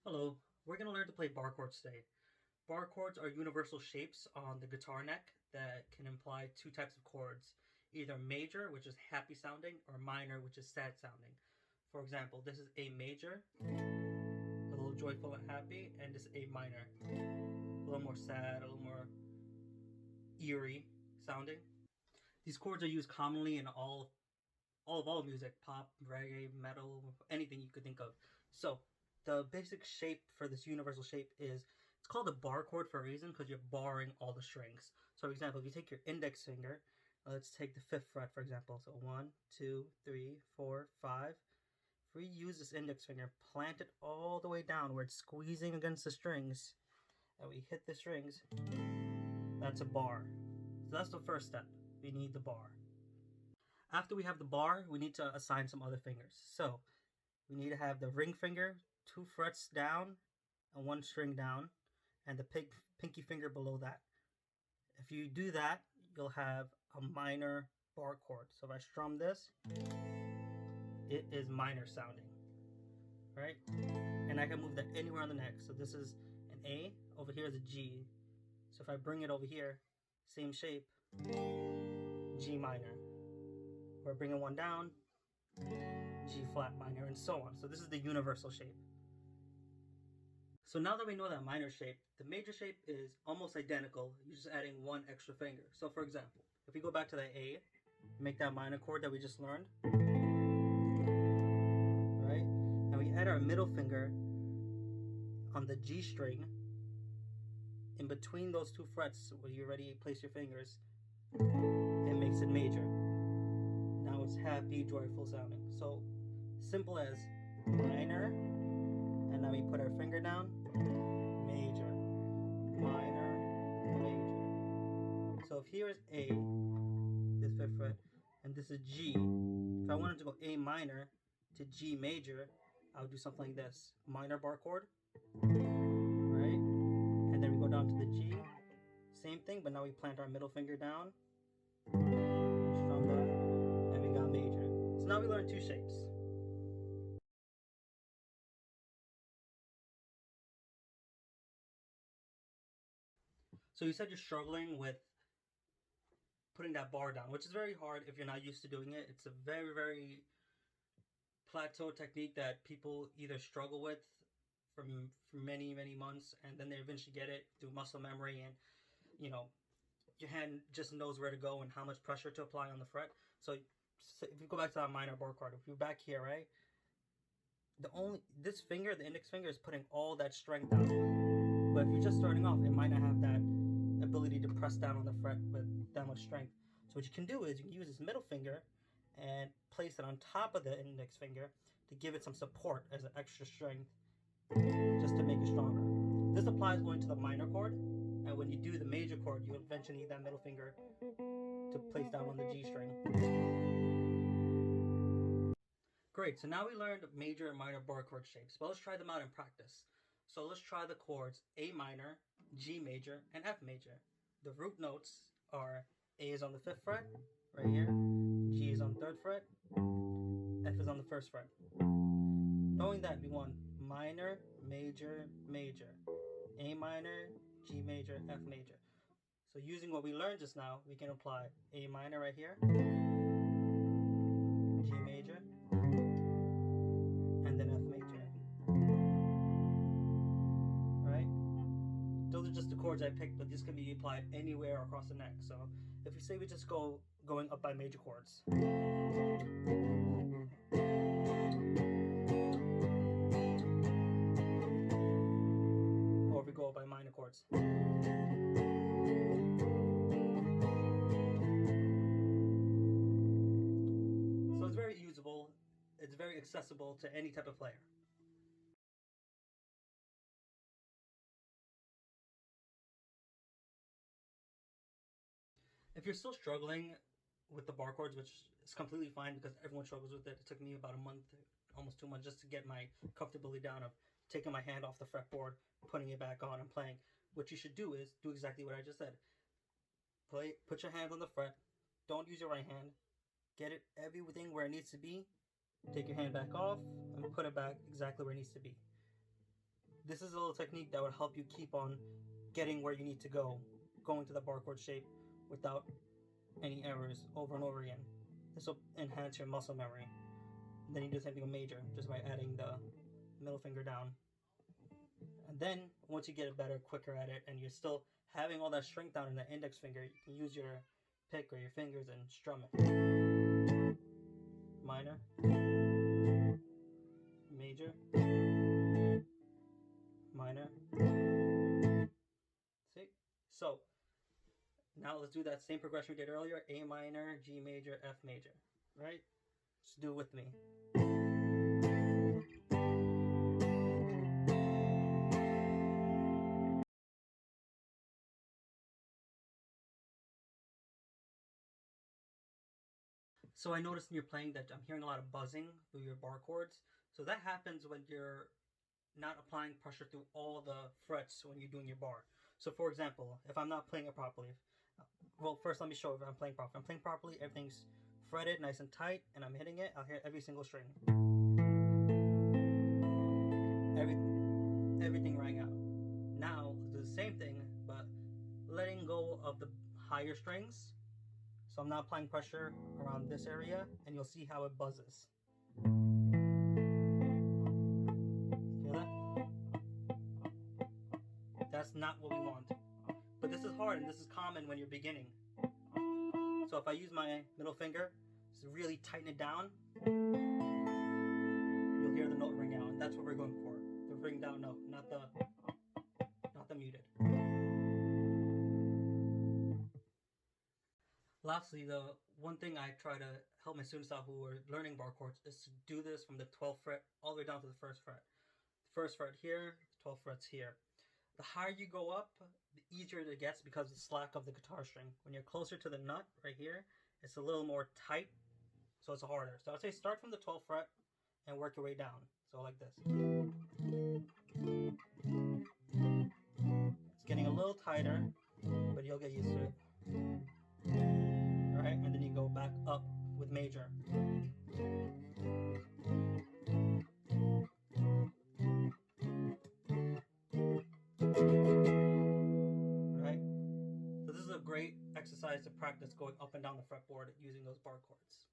Hello, we're going to learn to play bar chords today. Bar chords are universal shapes on the guitar neck that can imply two types of chords, either major, which is happy sounding, or minor, which is sad sounding. For example, this is A major, a little joyful and happy, and this is A minor, a little more sad, a little more eerie sounding. These chords are used commonly in all music, pop, reggae, metal, anything you could think of. So the basic shape for this universal shape is it's called a bar chord for a reason because you're barring all the strings. So for example, if you take your index finger, let's take the fifth fret for example. So 1, 2, 3, 4, 5. If we use this index finger, plant it all the way down where it's squeezing against the strings, and we hit the strings, that's a bar. So that's the first step. We need the bar. After we have the bar, we need to assign some other fingers. So we need to have the ring finger, 2 frets down and 1 string down, and the pinky finger below that. If you do that, you'll have a minor bar chord. So if I strum this, it is minor sounding, right? And I can move that anywhere on the neck. So this is an A, over here is a G. So if I bring it over here, same shape, G minor. We're bringing one down, G flat minor, and so on. So this is the universal shape. So now that we know that minor shape, the major shape is almost identical. You're just adding one extra finger. So for example, if we go back to the A, make that minor chord that we just learned, right? And we add our middle finger on the G string in between those 2 frets where you already place your fingers, it makes it major. Now it's happy, joyful sounding. So simple as minor, and now we put our finger down, major, minor, major. So if here is A, this 5th fret, and this is G, if I wanted to go A minor to G major, I would do something like this. Minor bar chord, right? And then we go down to the G, same thing, but now we plant our middle finger down, strum that, and we got major. So now we learned 2 shapes. So you said you're struggling with putting that bar down, which is very hard if you're not used to doing it. It's a very, very plateau technique that people either struggle with for many, many months, and then they eventually get it through muscle memory, and you know, your hand just knows where to go and how much pressure to apply on the fret. So if you go back to that minor bar chord, if you're back here, right, this finger, the index finger, is putting all that strength down. But if you're just starting off, it might not have that ability to press down on the fret with that much strength. So what you can do is you can use this middle finger and place it on top of the index finger to give it some support as an extra strength, just to make it stronger. This applies going to the minor chord, and when you do the major chord, you eventually need that middle finger to place down on the G string. Great, so now we learned major and minor bar chord shapes, but let's try them out in practice. So let's try the chords A minor, G major, and F major. The root notes are A is on the 5th fret, right here, G is on the 3rd fret, F is on the 1st fret. Knowing that, we want minor, major, major, A minor, G major, F major. So using what we learned just now, we can apply A minor right here, G major, and then F major. Right? Those are just the chords I picked, but this can be applied anywhere across the neck. So if we say we just going up by major chords. Or if we go up by minor chords. So it's very usable, it's very accessible to any type of player. If you're still struggling with the bar chords, which is completely fine because everyone struggles with it, it took me about a month, almost 2 months, just to get my comfortability down of taking my hand off the fretboard, putting it back on, and playing. What you should do is do exactly what I just said. Put your hands on the fret, don't use your right hand, get it everything where it needs to be, take your hand back off, and put it back exactly where it needs to be. This is a little technique that would help you keep on getting where you need to go, going to the bar chord shape without any errors over and over again. This will enhance your muscle memory. And then you do the same thing with major, just by adding the middle finger down. And then, once you get better, quicker at it, and you're still having all that strength down in the index finger, you can use your pick or your fingers and strum it. Minor, major, minor. See? So, now let's do that same progression we did earlier. A minor, G major, F major. Right? Just do it with me. So I noticed in your playing that I'm hearing a lot of buzzing through your bar chords. So that happens when you're not applying pressure through all the frets when you're doing your bar. So for example, if I'm not playing it properly, well, first let me show if I'm playing properly. If I'm playing properly, everything's fretted nice and tight, and I'm hitting it, I'll hear every single string. Everything rang out. Now, let's do the same thing, but letting go of the higher strings. So I'm not applying pressure around this area, and you'll see how it buzzes. Hear that? That's not what we want. But this is hard, and this is common when you're beginning. So if I use my middle finger, just really tighten it down, you'll hear the note ring out, and that's what we're going for. The ringed out note, not the muted. Lastly, the one thing I try to help my students out who are learning bar chords is to do this from the 12th fret all the way down to the 1st fret. The 1st fret here, the 12th fret's here. The higher you go up, the easier it gets because of the slack of the guitar string. When you're closer to the nut right here, it's a little more tight, so it's harder. So I'd say start from the 12th fret and work your way down. So like this. It's getting a little tighter, but you'll get used to it. Alright, and then you go back up with major. Right? So this is a great exercise to practice going up and down the fretboard using those bar chords.